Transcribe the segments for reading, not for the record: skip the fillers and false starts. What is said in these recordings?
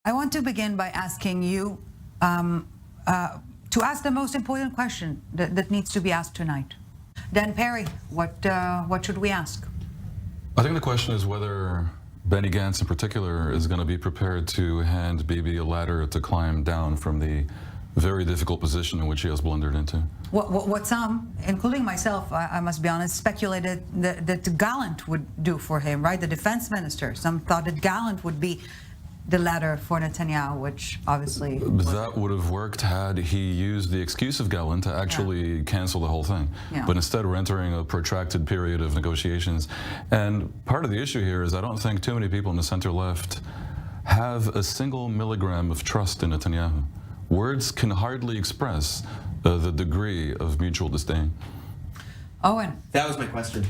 I want to begin by asking you to ask the most important question that needs to be asked tonight. Dan Perry, what should we ask? I think the question is whether Benny Gantz in particular is going to be prepared to hand Bibi a ladder to climb down from the very difficult position in which he has blundered into. What some, including myself, I must be honest, speculated that Gallant would do for him, right? The defense minister. Some thought that Gallant would be the ladder for Netanyahu, which obviously... That would have worked had he used the excuse of Gallant to actually cancel the whole thing. Yeah. But instead we're entering a protracted period of negotiations. And part of the issue here is I don't think too many people in the center-left have a single milligram of trust in Netanyahu. Words can hardly express the degree of mutual disdain. Owen. That was my question.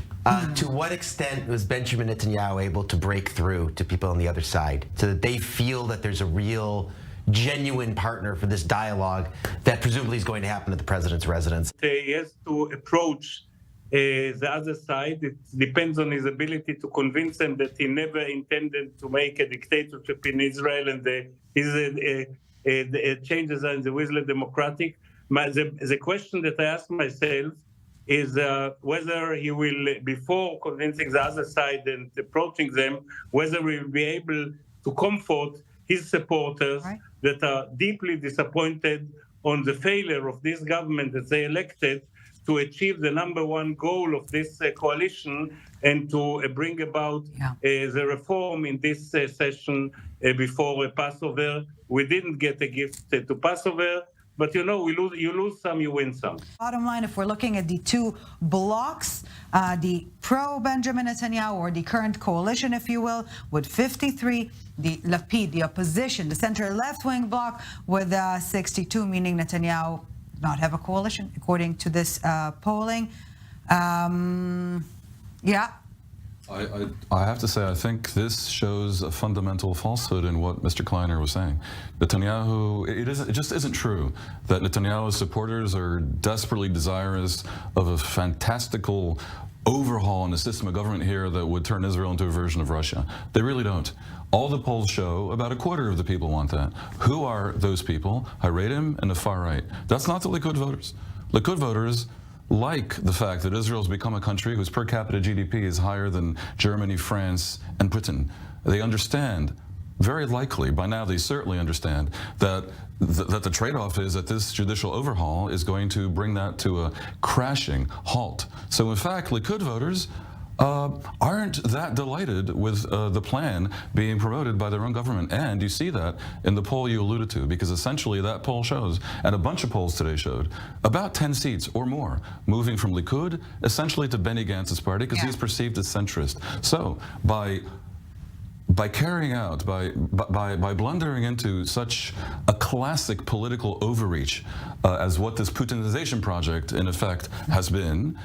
To what extent was Benjamin Netanyahu able to break through to people on the other side so that they feel that there's a real, genuine partner for this dialogue that presumably is going to happen at the president's residence? He has to approach the other side. It depends on his ability to convince them that he never intended to make a dictatorship in Israel and his changes are in the Muslim democratic. The question that I ask myself is whether he will, before convincing the other side and approaching them, whether he will be able to comfort his supporters that are deeply disappointed on the failure of this government that they elected to achieve the number one goal of this coalition and to bring about the reform in this session before Passover. We didn't get a gift to Passover. But you know, you lose some, you win some. Bottom line, if we're looking at the two blocks, the pro-Benjamin Netanyahu, or the current coalition, if you will, with 53, the Lapid, the opposition, the center-left-wing bloc, with 62, meaning Netanyahu not have a coalition, according to this polling. I have to say, I think this shows a fundamental falsehood in what Mr. Kleiner was saying. Netanyahu, it just isn't true that Netanyahu's supporters are desperately desirous of a fantastical overhaul in the system of government here that would turn Israel into a version of Russia. They really don't. All the polls show about a quarter of the people want that. Who are those people? Haredim and the far right. That's not the Likud voters. Likud voters like the fact that Israel's become a country whose per capita GDP is higher than Germany, France, and Britain. They understand, very likely, by now they certainly understand, that the trade-off is that this judicial overhaul is going to bring that to a crashing halt. So in fact, Likud voters aren't that delighted with the plan being promoted by their own government. And you see that in the poll you alluded to, because essentially that poll shows, and a bunch of polls today showed, about 10 seats or more moving from Likud essentially to Benny Gantz's party, because he's perceived as centrist. So by carrying out, by blundering into such a classic political overreach as what this Putinization project in effect has been,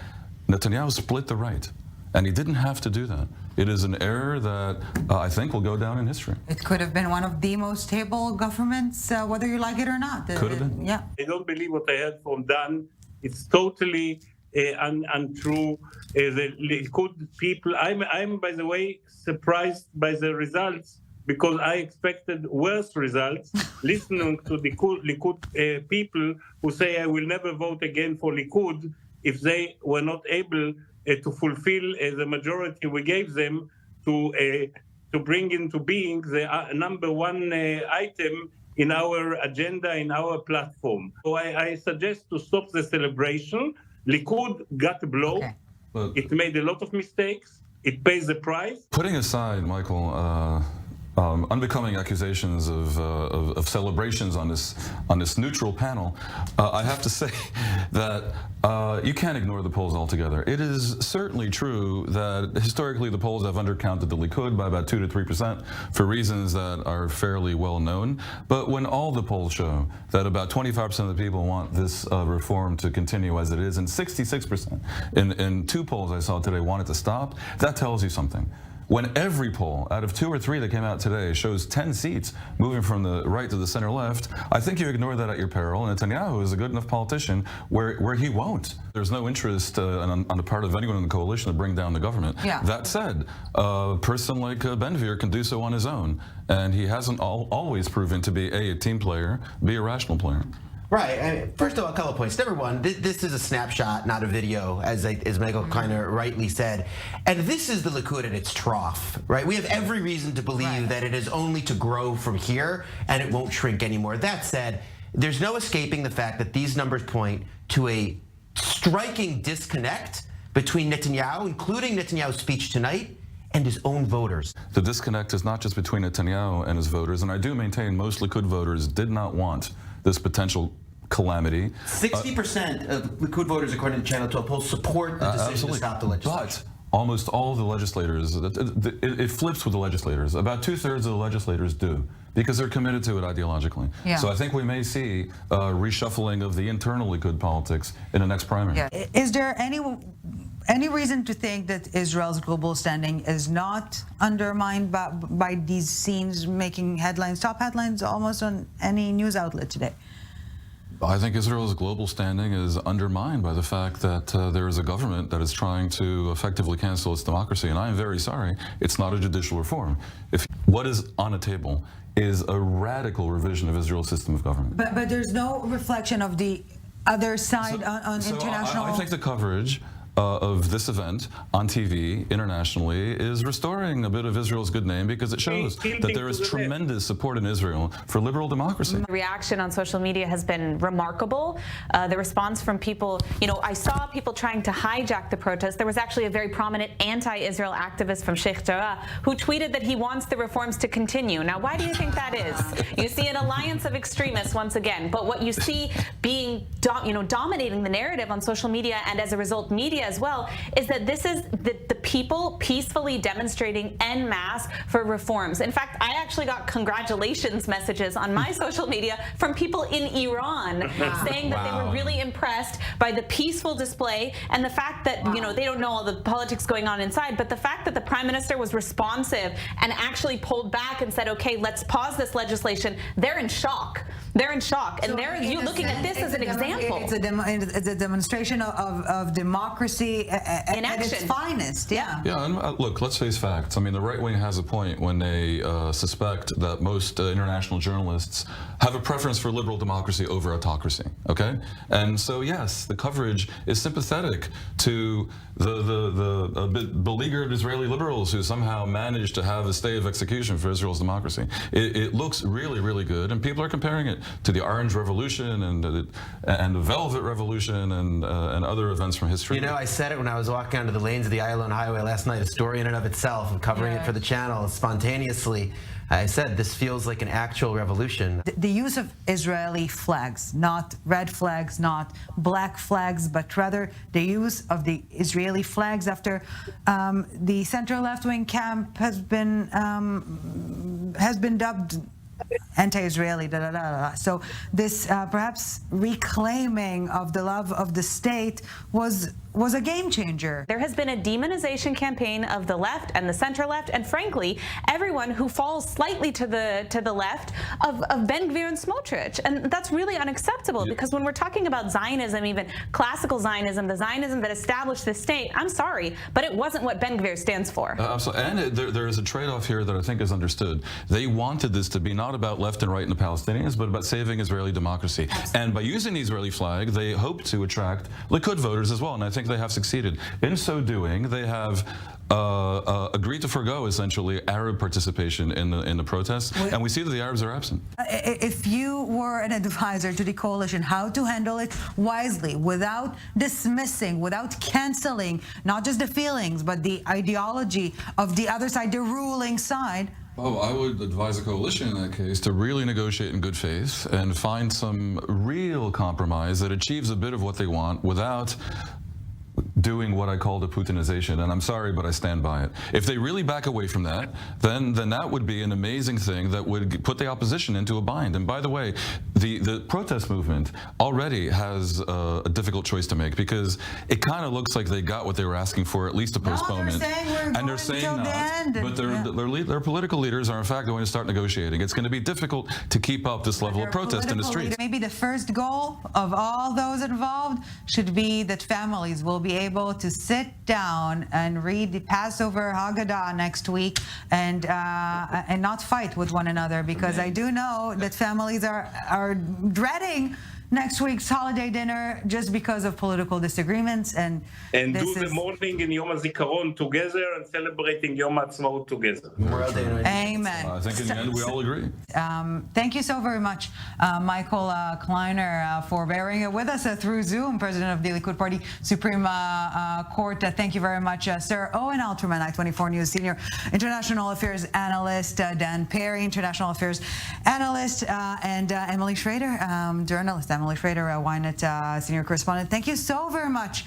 Netanyahu split the right. And he didn't have to do that. It is an error that I think will go down in history. It could have been one of the most stable governments, whether you like it or not. Could have been. Yeah. I don't believe what I heard from Dan. It's totally untrue. The Likud people, I'm, by the way, surprised by the results, because I expected worse results, listening to the Likud people who say I will never vote again for Likud if they were not able to fulfill the majority we gave them to bring into being the number one item in our agenda, in our platform. So I suggest to stop the celebration. Likud got a blow. Okay. It made a lot of mistakes. It pays the price. Putting aside, Michael, unbecoming accusations of celebrations on this neutral panel, I have to say that you can't ignore the polls altogether. It is certainly true that historically the polls have undercounted the Likud by about 2 to 3% for reasons that are fairly well known. But when all the polls show that about 25% of the people want this reform to continue as it is, and 66% in two polls I saw today want it to stop, that tells you something. when every poll out of 2 or 3 that came out today shows 10 seats moving from the right to the center left, I think you ignore that at your peril. And Netanyahu is a good enough politician where he won't. There's no interest on the part of anyone in the coalition to bring down the government. Yeah. That said, a person like Ben-Gvir can do so on his own, and he hasn't always proven to be a team player, B, a rational player. Right. I mean, first of all, a couple of points. Number one, this is a snapshot, not a video, as Michael Kleiner rightly said. And this is the Likud at its trough, right? We have every reason to believe that it is only to grow from here and it won't shrink anymore. That said, there's no escaping the fact that these numbers point to a striking disconnect between Netanyahu, including Netanyahu's speech tonight, and his own voters. The disconnect is not just between Netanyahu and his voters, and I do maintain most Likud voters did not want this potential calamity. 60% of Likud voters, according to Channel 12 polls, support the decision to stop the legislation. But almost all of the legislators, it flips with the legislators. About 2/3 of the legislators do, because they're committed to it ideologically. Yeah. So I think we may see a reshuffling of the internal Likud politics in the next primary. Yeah. Is there any reason to think that Israel's global standing is not undermined by these scenes making headlines, top headlines almost on any news outlet today? I think Israel's global standing is undermined by the fact that there is a government that is trying to effectively cancel its democracy, and I am very sorry, it's not a judicial reform. If what is on the table is a radical revision of Israel's system of government. But there's no reflection of the other side on international... I think the coverage of this event on TV internationally is restoring a bit of Israel's good name, because it shows that there is tremendous support in Israel for liberal democracy. The reaction on social media has been remarkable. The response from people, I saw people trying to hijack the protest. There was actually a very prominent anti-Israel activist from Sheikh Jarrah who tweeted that he wants the reforms to continue. Now, why do you think that is? You see an alliance of extremists once again, but what you see being, dominating the narrative on social media, and as a result, media as well, is that this is the people peacefully demonstrating en masse for reforms. In fact, I actually got congratulations messages on my social media from people in Iran saying that they were really impressed by the peaceful display and the fact that, they don't know all the politics going on inside, but the fact that the Prime Minister was responsive and actually pulled back and said, okay, let's pause this legislation. They're in shock. They're in shock. And you looking at this as an example. It's a demonstration of democracy at its finest. Yeah. Yeah, and look, let's face facts. I mean, the right wing has a point when they suspect that most international journalists have a preference for liberal democracy over autocracy. Okay, and so yes, the coverage is sympathetic to the beleaguered Israeli liberals who somehow managed to have a stay of execution for Israel's democracy. It looks really, really good, and people are comparing it to the Orange Revolution and the Velvet Revolution and other events from history. I said it when I was walking onto the lanes of the Ayalon Highway last night, a story in and of itself, and covering it for the channel spontaneously. I said, this feels like an actual revolution. The use of Israeli flags, not red flags, not black flags, but rather the use of the Israeli flags after the center left-wing camp has been dubbed anti-Israeli, So this perhaps reclaiming of the love of the state was a game changer. There has been a demonization campaign of the left and the center left, and frankly, everyone who falls slightly to the left of Ben-Gvir and Smotrich, and that's really unacceptable. Because when we're talking about Zionism, even classical Zionism, the Zionism that established the state, I'm sorry, but it wasn't what Ben-Gvir stands for. Absolutely, and there is a trade-off here that I think is understood. They wanted this to be not about left and right and the Palestinians, but about saving Israeli democracy. And by using the Israeli flag, they hope to attract Likud voters as well, and I think they have succeeded. In so doing, they have agreed to forgo essentially Arab participation in the protests, and we see that the Arabs are absent. If you were an advisor to the coalition, how to handle it wisely, without dismissing, without canceling, not just the feelings, but the ideology of the other side, the ruling side? Oh, I would advise a coalition in that case to really negotiate in good faith and find some real compromise that achieves a bit of what they want without doing what I called a Putinization, and I'm sorry, but I stand by it. If they really back away from that, then that would be an amazing thing that would put the opposition into a bind. And by the way, the protest movement already has a difficult choice to make, because it kind of looks like they got what they were asking for, at least a postponement. And they're saying not, but their political leaders are in fact going to start negotiating. It's going to be difficult to keep up this level of protest in the streets. Maybe the first goal of all those involved should be that families will be able to sit down and read the Passover Haggadah next week and not fight with one another, because I do know that families are dreading next week's holiday dinner just because of political disagreements, and do the morning in Yom HaZikaron together and celebrating Yom HaAtzmaut together. Amen. I think in the end we all agree. Thank you so very much, Michael Kleiner, for bearing with us through Zoom, President of the Likud Party Supreme Court. Thank you very much, sir. Owen Alterman, I24 News Senior International Affairs Analyst, Dan Perry, International Affairs Analyst, and Emily Schrader, journalist. Emily Schrader, Ynet Senior Correspondent. Thank you so very much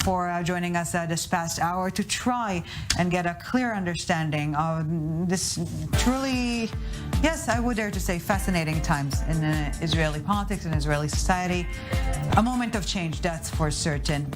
for joining us this past hour to try and get a clear understanding of this truly, yes, I would dare to say, fascinating times in Israeli politics and Israeli society. A moment of change, that's for certain.